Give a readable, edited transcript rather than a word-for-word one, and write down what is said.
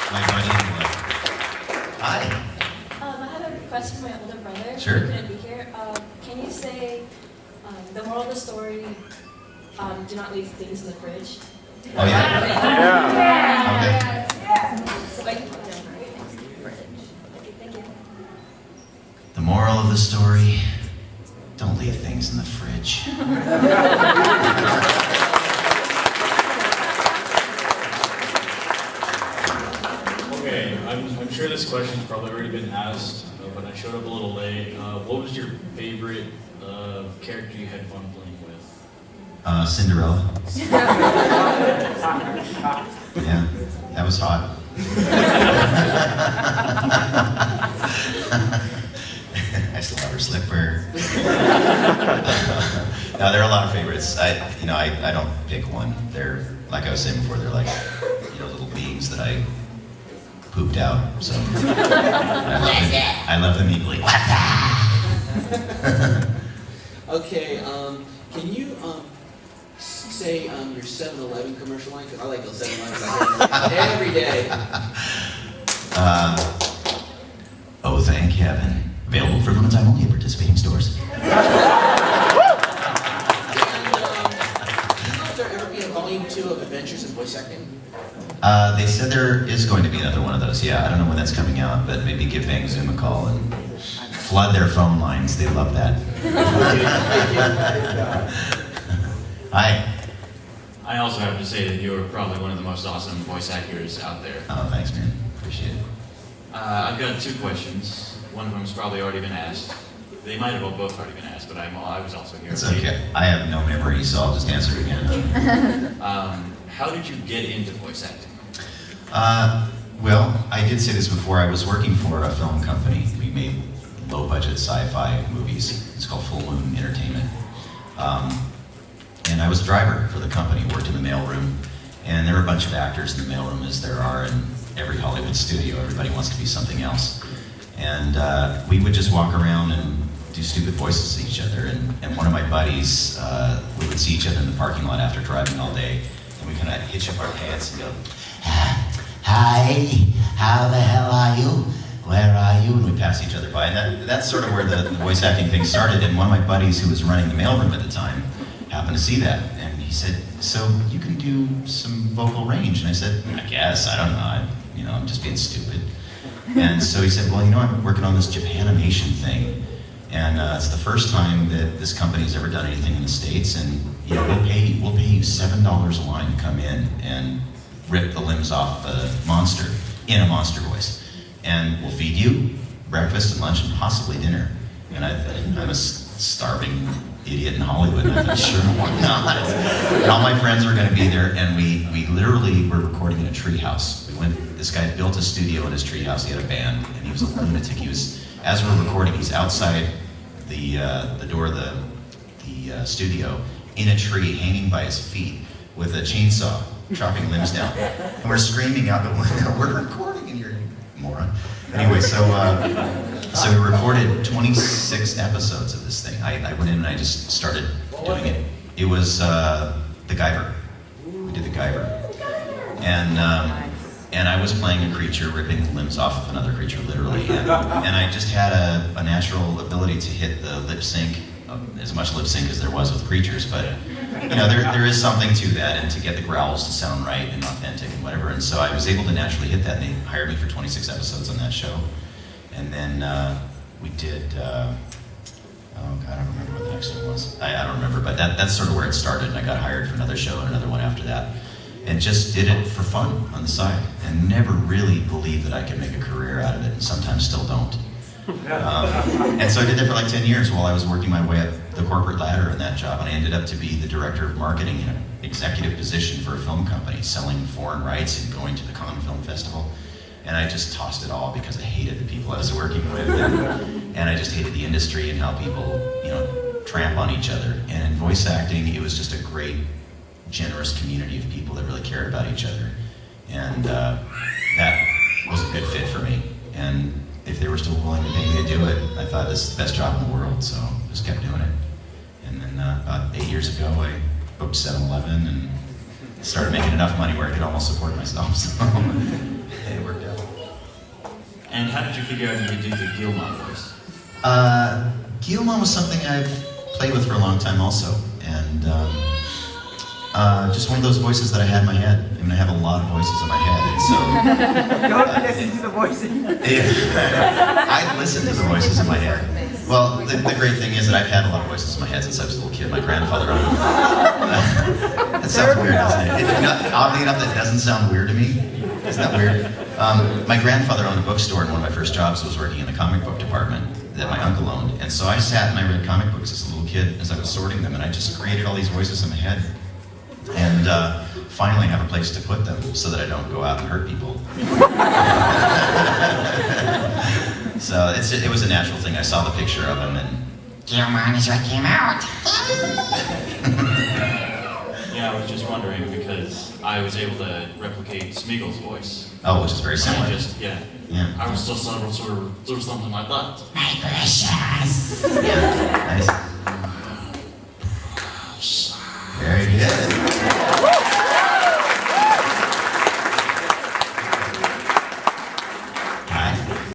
My buddy anyway. Hi. I have a request from my older brother. Sure. He couldn't be here. Can you say the moral of the story? Do not leave things in the fridge. Oh yeah. Yeah. Okay. Thank you. The moral of the story: don't leave things in the fridge. Okay, I'm sure this question's probably already been asked, but I showed up a little late. What was your favorite character you had fun playing with? Cinderella. Yeah, that was hot. I still have her slipper. No, there are a lot of favorites. I don't pick one. They're, like I was saying before, they're like, little beings that I pooped out. So I love them equally. Okay, can you say your 7-Eleven commercial line? Because I like those 7-Elevens. I hear them every day. Oh, thank heaven. Available for limited time only at participating stores. And, do you know if there'll ever be a volume 2 of Adventures in Voice Acting? They said there is going to be another one of those. Yeah, I don't know when that's coming out, but maybe give Bang Zoom a call and flood their phone lines. They love that. Hi. I also have to say that you're probably one of the most awesome voice actors out there. Oh, thanks, man. Appreciate it. I've got 2 questions. One of them's probably already been asked. They might have both already been asked, but I was also here. It's okay. I have no memory, so I'll just answer it again. How did you get into voice acting? Well, I did say this before. I was working for a film company. We made low-budget sci-fi movies. It's called Full Moon Entertainment. And I was a driver for the company, worked in the mailroom. And there were a bunch of actors in the mailroom, as there are in every Hollywood studio. Everybody wants to be something else. And we would just walk around and do stupid voices to each other. And one of my buddies, we would see each other in the parking lot after driving all day. And we kind of hitch up our pants and go, "Hi, how the hell are you? Where are you?" And we pass each other by. And that's sort of where the voice acting thing started. And one of my buddies who was running the mailroom at the time happened to see that. And he said, "So you can do some vocal range?" And I said, "I guess, I don't know. I'm just being stupid." And so he said, "Well, I'm working on this Japanimation thing. And it's the first time that this company's ever done anything in the States. And we'll pay you $7 a line to come in and rip the limbs off a monster in a monster voice. And we'll feed you breakfast and lunch and possibly dinner." And I'm a starving idiot in Hollywood. And I thought, sure, why not? And all my friends were going to be there, and we literally were recording in a treehouse. This guy built a studio in his treehouse. He had a band, and he was a lunatic. As we're recording, he's outside the door of the studio in a tree, hanging by his feet with a chainsaw, chopping limbs down. And we're screaming out the window, "We're recording in here, you moron." Anyway, so we recorded 26 episodes of this thing. I went in and I just started doing it. It was The Guyver. We did The Guyver. And I was playing a creature, ripping the limbs off of another creature, literally. And I just had a natural ability to hit the lip sync, as much lip sync as there was with creatures. But there is something to that, and to get the growls to sound right and authentic and whatever. And so I was able to naturally hit that, and they hired me for 26 episodes on that show. And then we did, oh God, I don't remember what the next one was. I don't remember, but that's sort of where it started. And I got hired for another show and another one after that. And just did it for fun on the side, and never really believed that I could make a career out of it, and sometimes still don't. And so I did that for like 10 years while I was working my way up the corporate ladder in that job, and I ended up to be the director of marketing in an executive position for a film company, selling foreign rights and going to the Cannes Film Festival. And I just tossed it all because I hated the people I was working with, and I just hated the industry and how people, tramp on each other. And in voice acting, it was just a great, generous community of people that really cared about each other. And that was a good fit for me. And if they were still willing to pay me to do it, I thought this is the best job in the world, so just kept doing it. And then about 8 years ago, I booked 7-Eleven and started making enough money where I could almost support myself, so it worked out. And how did you figure out you could do the Gilmon voice? Guillemot was something I've played with for a long time also, and just one of those voices that I had in my head. I mean, I have a lot of voices in my head, and so... Don't listen to the voices. Yeah, I listen to the voices in my head. Well, the great thing is that I've had a lot of voices in my head since I was a little kid. My grandfather owned That sounds weird, doesn't it? Oddly enough, that doesn't sound weird to me. Isn't that weird? My grandfather owned a bookstore, and one of my first jobs was working in the comic book department that my uncle owned. And so I sat and I read comic books as a little kid as I was sorting them, and I just created all these voices in my head. And finally have a place to put them so that I don't go out and hurt people. So it was a natural thing. I saw the picture of him, and Gilmon is what came out. Yeah, I was just wondering because I was able to replicate Spiegel's voice. Oh, which is very similar. Yeah. I was just sort of something like that. My precious. Yeah, nice. Very good.